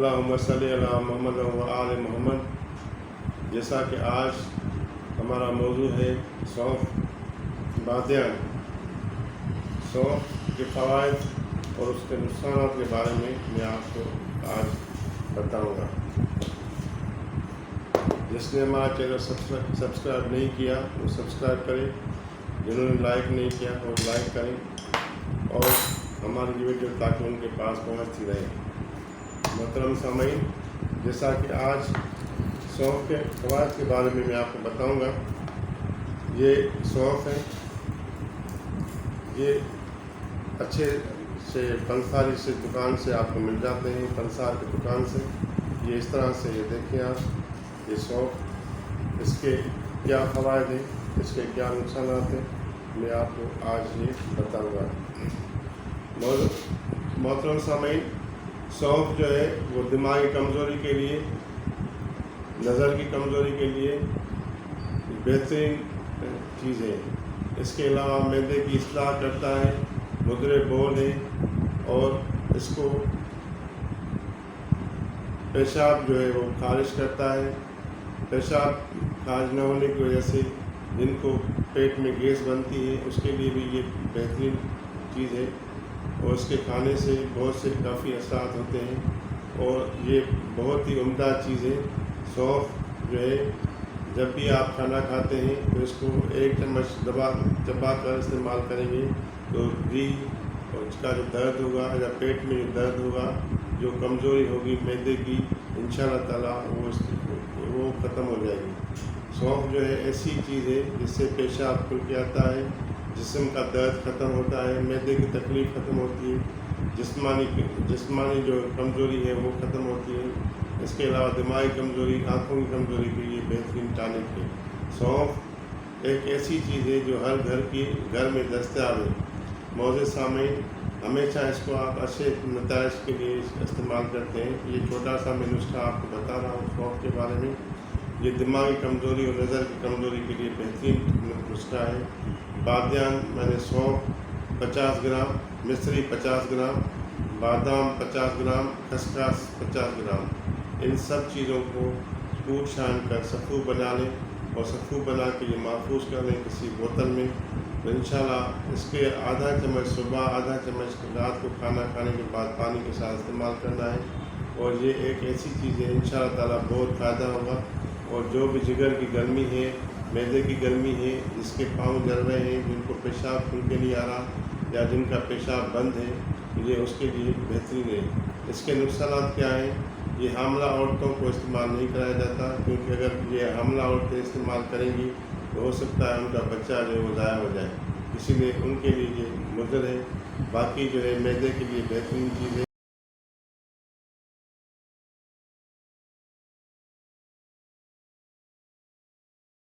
اللہم صلی علی محمد و آل محمد۔ جیسا کہ آج ہمارا موضوع ہے سونف بادیان، سونف کے فوائد اور اس کے نقصانات کے بارے میں آپ کو آج بتاؤں گا۔ جس نے ہمارا چینل سبسکرائب نہیں کیا وہ سبسکرائب کریں، جنہوں نے لائک نہیں کیا وہ لائک کریں اور ہماری یہ ویڈیو تاکہ ان کے پاس پہنچتی رہے۔ محترم سامعین، جیسا کہ آج سونف کے فوائد کے بارے میں آپ کو بتاؤں گا۔ یہ سونف ہے، یہ اچھے سے پنساری سے دکان سے آپ کو مل جاتے ہیں، پنسار کی دکان سے۔ یہ اس طرح سے یہ دیکھیں آپ، یہ سونف، اس کے کیا فوائد ہیں، اس کے کیا نقصانات ہیں، میں آپ کو آج یہ بتاؤں گا۔ محترم سامعین، سونف جو ہے وہ دماغی کمزوری کے لیے، نظر کی کمزوری کے لیے بہترین چیز ہے۔ اس کے علاوہ معدے کی اصلاح کرتا ہے، مدرے بول ہے، اور اس کو پیشاب جو ہے وہ خارج کرتا ہے۔ پیشاب خارج نہ ہونے کی وجہ سے جن کو پیٹ میں گیس بنتی ہے اس کے لیے بھی یہ بہترین چیز ہے، اور اس کے کھانے سے بہت سے کافی اثرات ہوتے ہیں، اور یہ بہت ہی عمدہ چیز ہے۔ سونف جو ہے جب بھی آپ کھانا کھاتے ہیں تو اس کو 1 چمچ چبا کر استعمال کریں گے تو ریڑھ اور اس کا جو درد ہوگا یا پیٹ میں جو درد ہوگا، جو کمزوری ہوگی معدے کی، انشاءاللہ تعالیٰ وہ ختم ہو جائے گی۔ سونف جو ہے ایسی چیز ہے جس سے پیشاب کھل کے آتا ہے، جسم کا درد ختم ہوتا ہے، معدے کی تکلیف ختم ہوتی ہے، جسمانی جو کمزوری ہے وہ ختم ہوتی ہے۔ اس کے علاوہ دماغی کمزوری، آنکھوں کی کمزوری کے لیے بہترین ٹانک ہے۔ سونف ایک ایسی چیز ہے جو ہر گھر میں دستیاب ہے۔ معزز سامعین، ہمیشہ اس کو آپ اچھے نتائج کے لیے استعمال کرتے ہیں۔ یہ چھوٹا سا میں نسخہ آپ کو بتا رہا ہوں سونف کے بارے میں۔ یہ دماغی کمزوری اور نظر کی کمزوری کے لیے بہترین نسخہ ہے۔ بادیان میں نے سونف 50 گرام، مصری 50 گرام، بادام 50 گرام، خسخس 50 گرام، ان سب چیزوں کو کوٹ چھان کر ستو بنا لیں، اور ستو بنا کے یہ محفوظ کر لیں کسی بوتل میں۔ تو انشاءاللہ اس کے آدھا چمچ صبح، آدھا چمچ رات کو کھانا کھانے کے بعد پانی کے ساتھ استعمال کرنا ہے، اور یہ ایک ایسی چیز ہے انشاءاللہ تعالیٰ بہت فائدہ ہوگا۔ اور جو بھی جگر کی گرمی ہے، معدے کی گرمی ہے، جس کے پاؤں جل رہے ہیں، جن کو پیشاب کھل کے نہیں آ رہا یا جن کا پیشاب بند ہے، یہ اس کے لیے بہترین ہے۔ اس کے نقصانات کیا ہیں؟ یہ حاملہ عورتوں کو استعمال نہیں کرایا جاتا، کیونکہ اگر یہ حاملہ عورتیں استعمال کریں گی تو ہو سکتا ہے ان کا بچہ جو ہے وہ ضائع ہو جائے، اسی لیے ان کے لیے یہ مضر ہے۔ باقی جو ہے معدے کے لیے بہترین چیز ہے۔